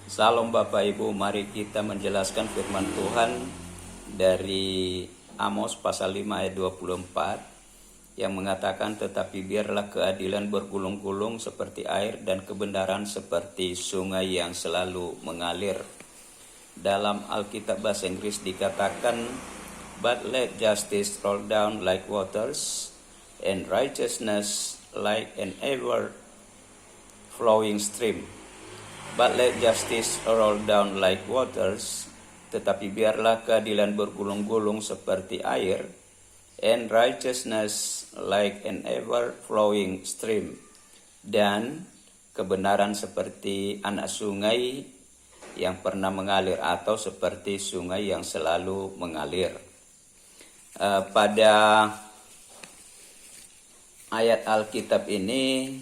Salam Bapak Ibu, mari kita menjelaskan firman Tuhan dari Amos pasal 5 ayat 24 yang mengatakan, tetapi biarlah keadilan bergulung-gulung seperti air dan kebenaran seperti sungai yang selalu mengalir. Dalam Alkitab bahasa Inggris dikatakan, but let justice roll down like waters and righteousness like an ever flowing stream. But let justice roll down like waters, tetapi biarlah keadilan bergulung-gulung seperti air, and righteousness like an ever-flowing stream, dan kebenaran seperti anak sungai yang pernah mengalir atau seperti sungai yang selalu mengalir. Pada ayat Alkitab ini,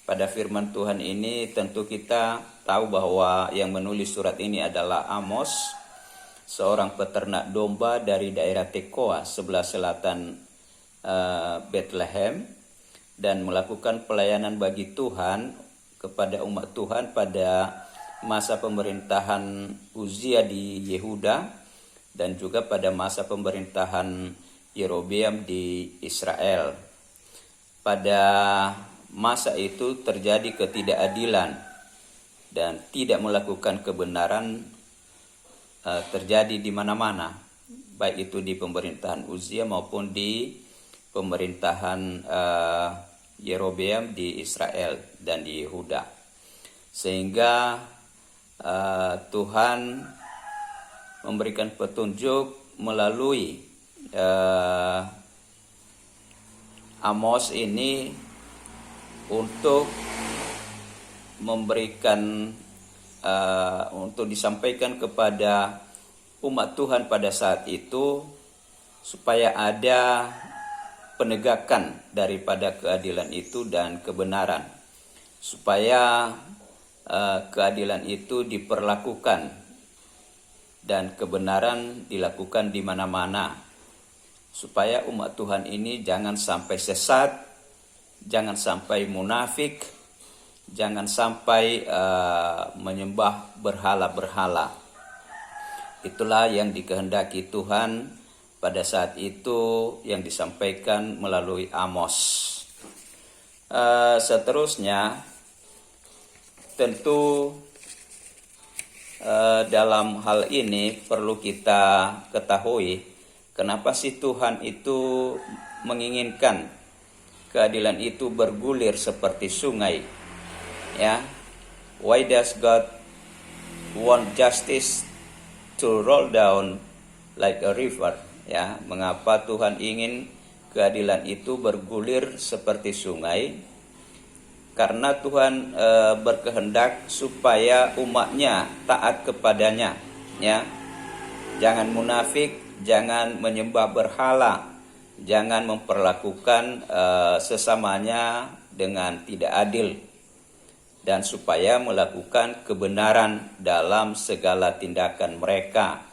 pada firman Tuhan ini, tentu kita tahu bahwa yang menulis surat ini adalah Amos, seorang peternak domba dari daerah Tekoa sebelah selatan Bethlehem, dan melakukan pelayanan bagi Tuhan kepada umat Tuhan pada masa pemerintahan Uzia di Yehuda dan juga pada masa pemerintahan Yerobeam di Israel. Pada masa itu terjadi ketidakadilan dan tidak melakukan kebenaran terjadi di mana-mana, baik itu di pemerintahan Uzia maupun di pemerintahan Yerobeam di Israel dan di Yehuda. Sehingga Tuhan memberikan petunjuk melalui Amos ini untuk memberikan untuk disampaikan kepada umat Tuhan pada saat itu, supaya ada penegakan daripada keadilan itu dan kebenaran, supaya keadilan itu diperlakukan dan kebenaran dilakukan di mana-mana, supaya umat Tuhan ini jangan sampai sesat, jangan sampai munafik, jangan sampai menyembah berhala-berhala. Itulah yang dikehendaki Tuhan pada saat itu, yang disampaikan melalui Amos. Seterusnya, tentu dalam hal ini perlu kita ketahui kenapa sih Tuhan itu menginginkan keadilan itu bergulir seperti sungai. Ya, why does God want justice to roll down like a river? Ya, mengapa Tuhan ingin keadilan itu bergulir seperti sungai? Karena Tuhan berkehendak supaya umatnya taat kepadanya. Ya, jangan munafik, jangan menyembah berhala, jangan memperlakukan sesamanya dengan tidak adil, dan supaya melakukan kebenaran dalam segala tindakan mereka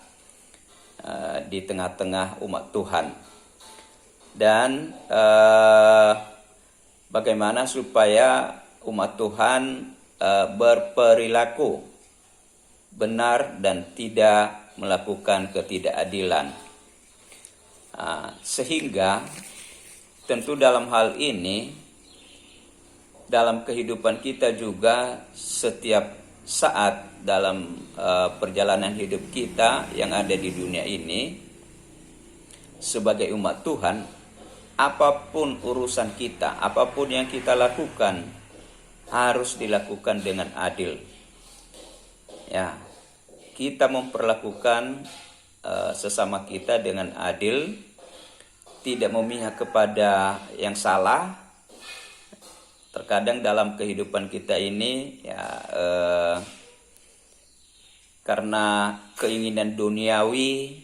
di tengah-tengah umat Tuhan. Dan bagaimana supaya umat Tuhan berperilaku benar dan tidak melakukan ketidakadilan. Sehingga tentu dalam hal ini, dalam kehidupan kita juga, setiap saat dalam perjalanan hidup kita yang ada di dunia ini, sebagai umat Tuhan, apapun urusan kita, apapun yang kita lakukan, harus dilakukan dengan adil. Ya, kita memperlakukan sesama kita dengan adil, tidak memihak kepada yang salah. Terkadang dalam kehidupan kita ini, ya, karena keinginan duniawi,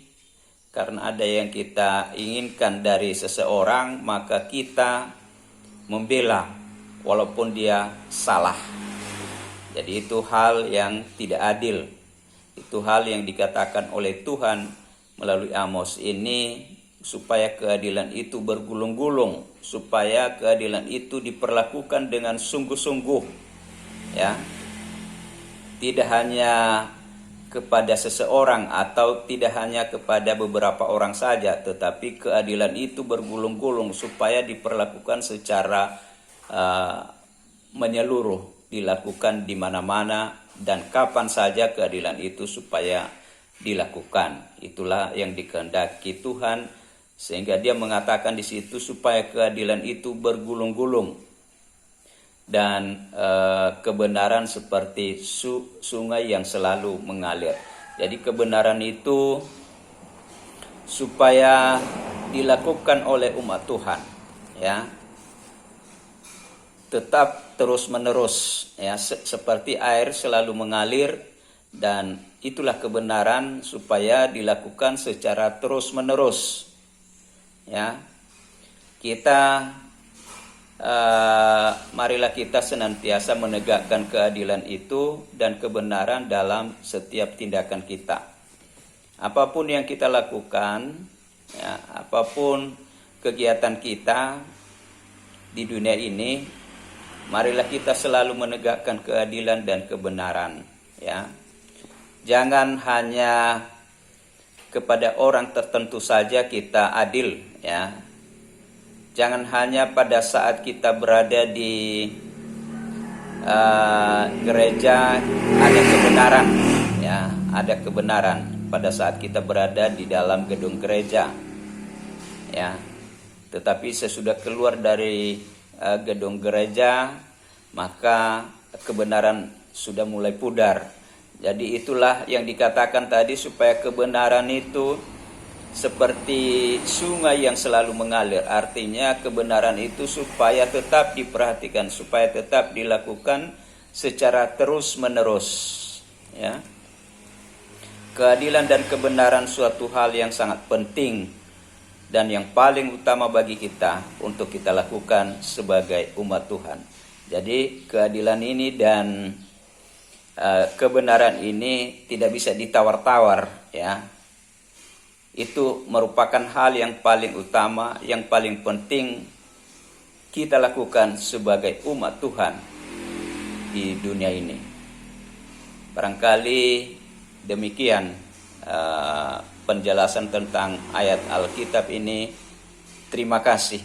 karena ada yang kita inginkan dari seseorang, maka kita membela walaupun dia salah. Jadi itu hal yang tidak adil. Itu hal yang dikatakan oleh Tuhan melalui Amos ini, supaya keadilan itu bergulung-gulung, supaya keadilan itu diperlakukan dengan sungguh-sungguh, ya. tidak hanya kepada seseorang atau tidak hanya kepada beberapa orang saja, tetapi keadilan itu bergulung-gulung supaya diperlakukan secara menyeluruh, dilakukan di mana-mana dan kapan saja keadilan itu supaya dilakukan. Itulah yang dikehendaki Tuhan, sehingga Dia mengatakan di situ supaya keadilan itu bergulung-gulung dan kebenaran seperti sungai yang selalu mengalir. Jadi kebenaran itu supaya dilakukan oleh umat Tuhan, ya, tetap terus-menerus, ya, seperti air selalu mengalir, dan itulah kebenaran supaya dilakukan secara terus-menerus. Ya, kita marilah kita senantiasa menegakkan keadilan itu dan kebenaran dalam setiap tindakan kita. Apapun yang kita lakukan, ya, apapun kegiatan kita di dunia ini, marilah kita selalu menegakkan keadilan dan kebenaran, ya. Jangan hanya kepada orang tertentu saja kita adil, ya. Jangan hanya pada saat kita berada di gereja ada kebenaran, ya, ada kebenaran pada saat kita berada di dalam gedung gereja, ya. Tetapi sesudah keluar dari gedung gereja, maka kebenaran sudah mulai pudar. Jadi itulah yang dikatakan tadi, supaya kebenaran itu seperti sungai yang selalu mengalir. Artinya kebenaran itu supaya tetap diperhatikan, supaya tetap dilakukan secara terus-menerus, ya. Keadilan dan kebenaran suatu hal yang sangat penting dan yang paling utama bagi kita untuk kita lakukan sebagai umat Tuhan. Jadi keadilan ini dan kebenaran ini tidak bisa ditawar-tawar, ya. Itu merupakan hal yang paling utama, yang paling penting kita lakukan sebagai umat Tuhan di dunia ini. Barangkali demikian penjelasan tentang ayat Alkitab ini. Terima kasih.